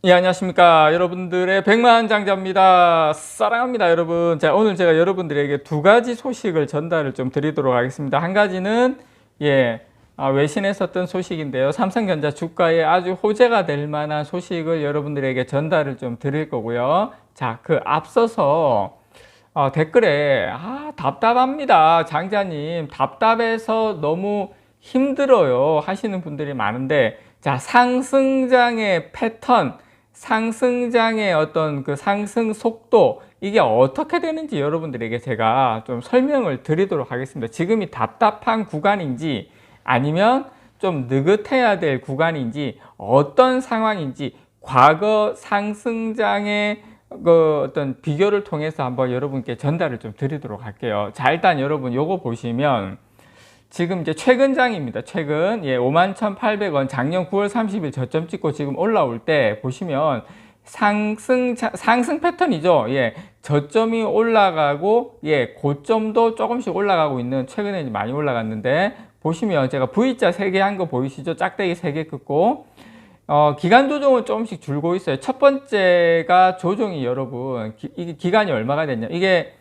예, 안녕하십니까. 여러분들의 백만장자입니다. 사랑합니다, 여러분. 자, 오늘 제가 여러분들에게 두 가지 소식을 전달을 좀 드리도록 하겠습니다. 한 가지는, 외신에서 떴던 소식인데요. 삼성전자 주가에 아주 호재가 될 만한 소식을 여러분들에게 전달을 좀 드릴 거고요. 자, 그 앞서서, 댓글에, 답답합니다. 장자님. 답답해서 너무 힘들어요. 하시는 분들이 많은데, 자, 상승장의 패턴, 상승장의 어떤 그 상승 속도, 이게 어떻게 되는지 여러분들에게 제가 좀 설명을 드리도록 하겠습니다. 지금이 답답한 구간인지 아니면 좀 느긋해야 될 구간인지 어떤 상황인지 과거 상승장의 그 어떤 비교를 통해서 한번 여러분께 전달을 좀 드리도록 할게요. 자, 일단 여러분 요거 보시면 지금 이제 최근장입니다. 최근 51,800원 작년 9월 30일 저점 찍고 지금 올라올 때 보시면 상승 패턴이죠. 저점이 올라가고 고점도 조금씩 올라가고 있는, 최근에 많이 올라갔는데 보시면 제가 V자 3개 한 거 보이시죠? 짝대기 3개 긋고 기간 조정은 조금씩 줄고 있어요. 첫 번째가 조정이 여러분 이게 기간이 얼마가 됐냐? 이게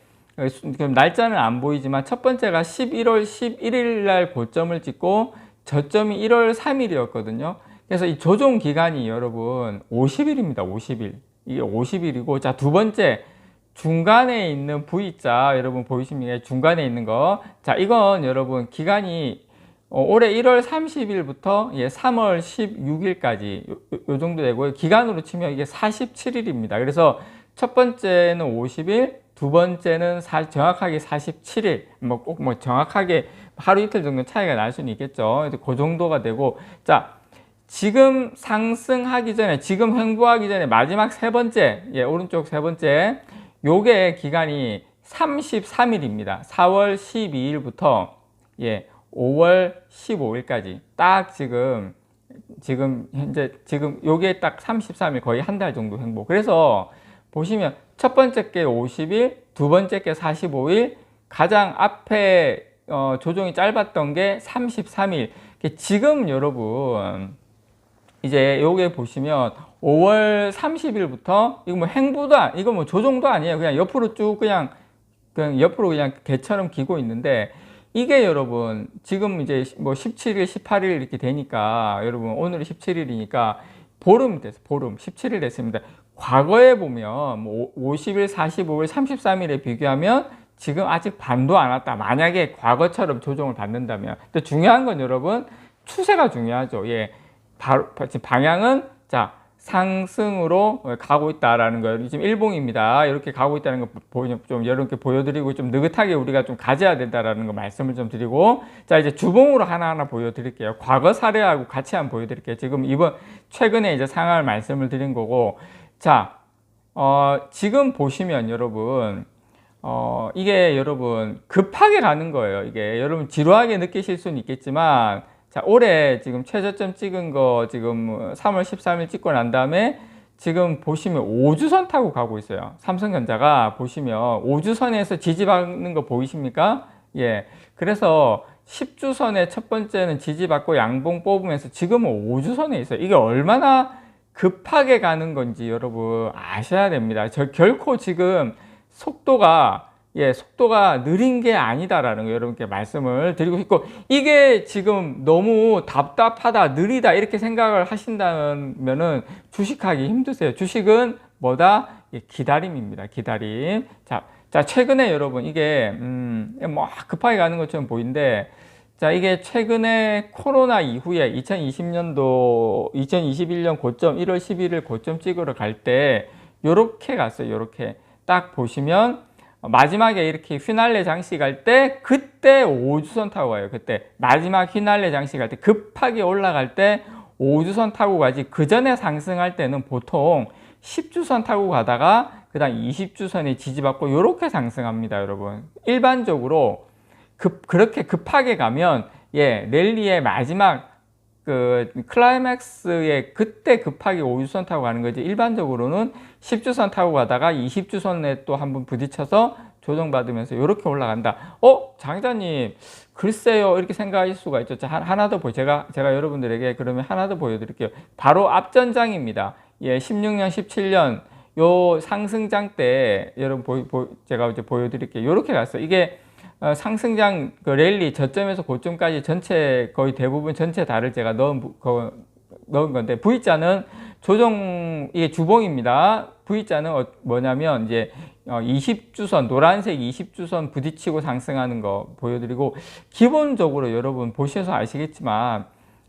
날짜는 안 보이지만 첫 번째가 11월 11일 날 고점을 찍고 저점이 1월 3일이었거든요. 그래서 이 조정 기간이 여러분 50일입니다. 50일. 이게 50일이고, 자, 두 번째 중간에 있는 V자 여러분 보이십니까? 중간에 있는 거. 자, 이건 여러분 기간이 올해 1월 30일부터 3월 16일까지 요 정도 되고요. 기간으로 치면 이게 47일입니다. 그래서 첫 번째는 50일, 두 번째는 정확하게 47일, 꼭 정확하게 하루 이틀 정도 차이가 날 수는 있겠죠. 그 정도가 되고, 자, 지금 상승하기 전에, 지금 횡보하기 전에 마지막 세 번째, 오른쪽 세 번째, 요게 기간이 33일입니다. 4월 12일부터 5월 15일까지 딱 지금 요게 딱 33일, 거의 한 달 정도 횡보. 그래서 보시면 첫 번째 게 50일, 두 번째 게 45일, 가장 앞에 조정이 짧았던 게 33일. 지금 여러분 이제 요게 보시면 5월 30일부터 이거 뭐 횡보도 이거 뭐 조정도 아니에요. 그냥 옆으로 쭉 그냥 옆으로 그냥 개처럼 기고 있는데, 이게 여러분 지금 이제 뭐 17일, 18일 이렇게 되니까, 여러분 오늘이 17일이니까 보름 됐어요. 보름 17일 됐습니다. 과거에 보면 뭐 50일, 45일, 33일에 비교하면 지금 아직 반도 안 왔다. 만약에 과거처럼 조정을 받는다면. 근데 중요한 건 여러분 추세가 중요하죠. 바로 지금 방향은 자 상승으로 가고 있다라는 거예요. 지금 일봉입니다. 이렇게 가고 있다는 거 좀 여러분께 보여드리고, 좀 느긋하게 우리가 좀 가져야 된다라는 거 말씀을 좀 드리고, 자, 이제 주봉으로 하나하나 보여드릴게요. 과거 사례하고 같이 한번 보여드릴게요. 지금 최근에 이제 상황을 말씀을 드린 거고, 자, 지금 보시면 여러분, 이게 여러분 급하게 가는 거예요. 이게 여러분 지루하게 느끼실 수는 있겠지만, 자, 올해 지금 최저점 찍은 거 지금 3월 13일 찍고 난 다음에 지금 보시면 5주선 타고 가고 있어요. 삼성전자가 보시면 5주선에서 지지받는 거 보이십니까? 그래서 10주선의 첫 번째는 지지받고 양봉 뽑으면서 지금은 5주선에 있어요. 이게 얼마나 급하게 가는 건지 여러분 아셔야 됩니다. 결코 지금 속도가 느린 게 아니다라는 거 여러분께 말씀을 드리고 싶고, 이게 지금 너무 답답하다, 느리다 이렇게 생각을 하신다면은 주식하기 힘드세요. 주식은 뭐다? 기다림입니다. 기다림. 자, 최근에 여러분 이게 뭐 급하게 가는 것처럼 보이는데, 자, 이게 최근에 코로나 이후에 2021년 고점 1월 11일 고점 찍으러 갈 때 요렇게 갔어요. 요렇게 딱 보시면 마지막에 이렇게 휘날레 장식 할 때, 그때 5주선 타고 가요. 그때 마지막 휘날레 장식 할 때 급하게 올라갈 때 5주선 타고 가지, 그 전에 상승할 때는 보통 10주선 타고 가다가 그 다음 20주선에 지지받고 이렇게 상승합니다. 여러분 일반적으로 그렇게 급하게 가면 랠리의 마지막 그 클라이맥스에 그때 급하게 5주선 타고 가는 거지, 일반적으로는 10주선 타고 가다가 20주선에 또 한번 부딪혀서 조정받으면서 이렇게 올라간다. 장자님 글쎄요, 이렇게 생각하실 수가 있죠. 하나 더 제가 여러분들에게 그러면 하나 더 보여드릴게요. 바로 앞전장입니다. 예, 16년, 17년 요 상승장 때 여러분 제가 이제 보여드릴게요. 이렇게 갔어요. 이게 상승장 그 랠리 저점에서 고점까지 전체 거의 대부분 전체 달을 제가 넣은 건데 V자는 조정 이게 주봉입니다. V자는 뭐냐면 이제 20주선 노란색 20주선 부딪히고 상승하는 거 보여드리고 기본적으로 여러분 보셔서 아시겠지만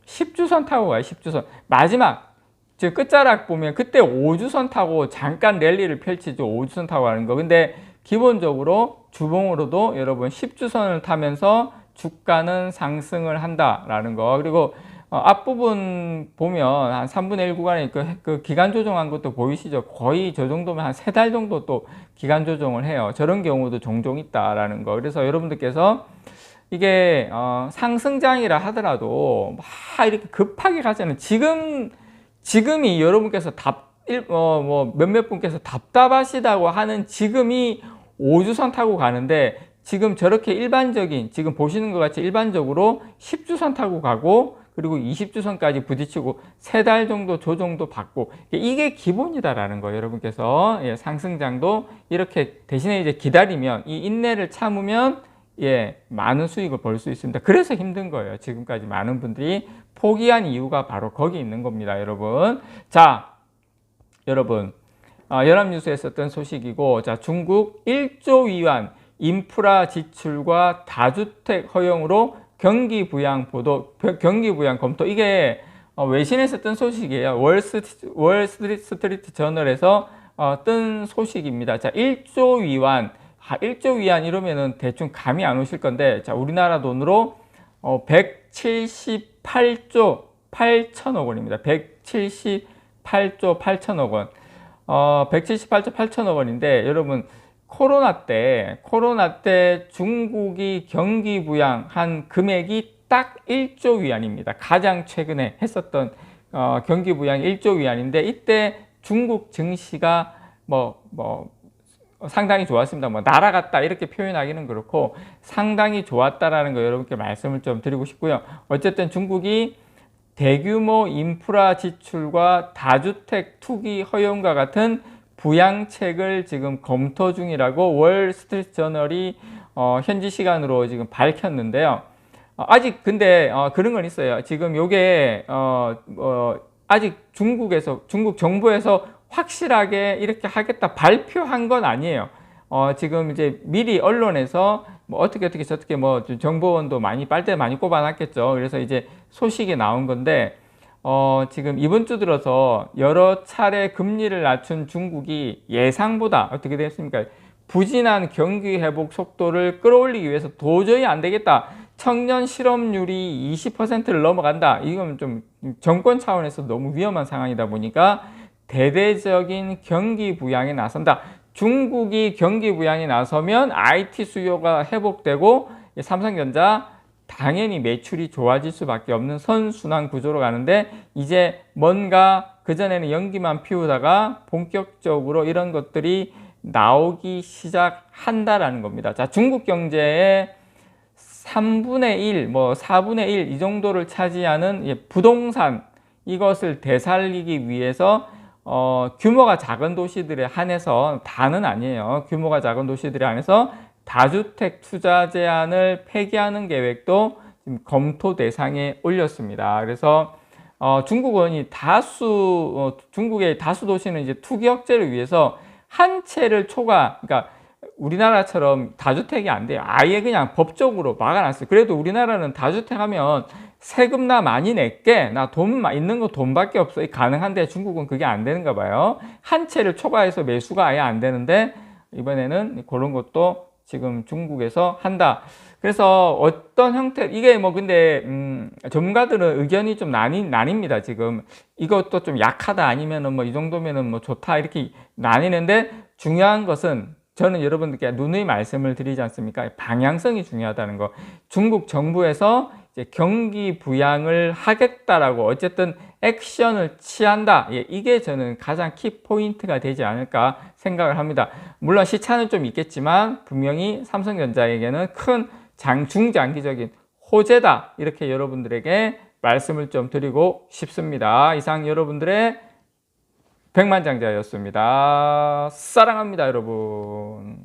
10주선 타고 가요. 10주선 마지막 즉 끝자락 보면 그때 5주선 타고 잠깐 랠리를 펼치죠. 5주선 타고 가는 거. 근데 기본적으로 주봉으로도 여러분 10주선을 타면서 주가는 상승을 한다라는 거. 그리고 앞부분 보면 한 3분의 1 구간에 그 기간 조정한 것도 보이시죠? 거의 저 정도면 한 3달 정도 또 기간 조정을 해요. 저런 경우도 종종 있다라는 거. 그래서 여러분들께서 이게 상승장이라 하더라도 막 이렇게 급하게 가지는 지금이 여러분께서 몇몇 분께서 답답하시다고 하는 지금이 5주선 타고 가는데 지금 저렇게 일반적인 지금 보시는 것 같이 일반적으로 10주선 타고 가고 그리고 20주선까지 부딪히고 3달 정도 조정도 받고 이게 기본이다라는 거예요. 여러분께서 예, 상승장도 이렇게 대신에 이제 기다리면 이 인내를 참으면 예, 많은 수익을 벌 수 있습니다. 그래서 힘든 거예요. 지금까지 많은 분들이 포기한 이유가 바로 거기 있는 겁니다, 여러분. 자, 여러분, 연합뉴스에 썼던 소식이고, 자, 중국 1조 위안 인프라 지출과 다주택 허용으로 경기 부양 검토. 이게 외신에 썼던 소식이에요. 월스트리트 저널에서 뜬 소식입니다. 자, 1조 위안. 1조 위안 이러면은 대충 감이 안 오실 건데, 자, 우리나라 돈으로 178조 8천억 원입니다. 178조 8천억 원. 178조 8천억 원인데, 여러분, 코로나 때 중국이 경기 부양한 금액이 딱 1조 위안입니다. 가장 최근에 했었던 경기 부양 1조 위안인데, 이때 중국 증시가 상당히 좋았습니다. 날아갔다 이렇게 표현하기는 그렇고 상당히 좋았다라는 거 여러분께 말씀을 좀 드리고 싶고요. 어쨌든 중국이 대규모 인프라 지출과 다주택 투기 허용과 같은 부양책을 지금 검토 중이라고 월스트리트 저널이 현지 시간으로 지금 밝혔는데요. 아직 근데 그런 건 있어요. 지금 요게 아직 중국 정부에서 확실하게 이렇게 하겠다 발표한 건 아니에요. 지금 이제 미리 언론에서 어떻게 저렇게 정보원도 빨대 많이 꼽아놨겠죠. 그래서 이제 소식이 나온 건데, 지금 이번 주 들어서 여러 차례 금리를 낮춘 중국이 예상보다 어떻게 됐습니까? 부진한 경기 회복 속도를 끌어올리기 위해서 도저히 안 되겠다. 청년 실업률이 20%를 넘어간다. 이건 좀 정권 차원에서 너무 위험한 상황이다 보니까 대대적인 경기 부양에 나선다. 중국이 경기 부양에 나서면 IT 수요가 회복되고 삼성전자 당연히 매출이 좋아질 수밖에 없는 선순환 구조로 가는데, 이제 뭔가 그전에는 연기만 피우다가 본격적으로 이런 것들이 나오기 시작한다라는 겁니다. 자, 중국 경제의 3분의 1, 4분의 1 이 정도를 차지하는 부동산, 이것을 되살리기 위해서 규모가 작은 도시들에 한해서, 다는 아니에요. 규모가 작은 도시들에 한해서 다주택 투자 제한을 폐기하는 계획도 지금 검토 대상에 올렸습니다. 그래서 중국의 다수 도시는 이제 투기 억제를 위해서 한 채를 그러니까 우리나라처럼 다주택이 안 돼요. 아예 그냥 법적으로 막아놨어요. 그래도 우리나라는 다주택 하면 세금 나 많이 낼게, 나 돈 있는 거 돈밖에 없어, 가능한데 중국은 그게 안 되는가 봐요. 한 채를 초과해서 매수가 아예 안 되는데 이번에는 그런 것도 지금 중국에서 한다. 그래서 어떤 형태, 이게 근데 전문가들은 의견이 좀 나뉩니다. 지금 이것도 좀 약하다, 아니면은 이 정도면은 좋다, 이렇게 나뉘는데, 중요한 것은 저는 여러분들께 누누이 말씀을 드리지 않습니까? 방향성이 중요하다는 거. 중국 정부에서 이제 경기 부양을 하겠다라고 어쨌든 액션을 취한다. 예, 이게 저는 가장 키 포인트가 되지 않을까 생각을 합니다. 물론 시차는 좀 있겠지만 분명히 삼성전자에게는 큰 중장기적인 호재다. 이렇게 여러분들에게 말씀을 좀 드리고 싶습니다. 이상 여러분들의 백만장자였습니다. 사랑합니다, 여러분.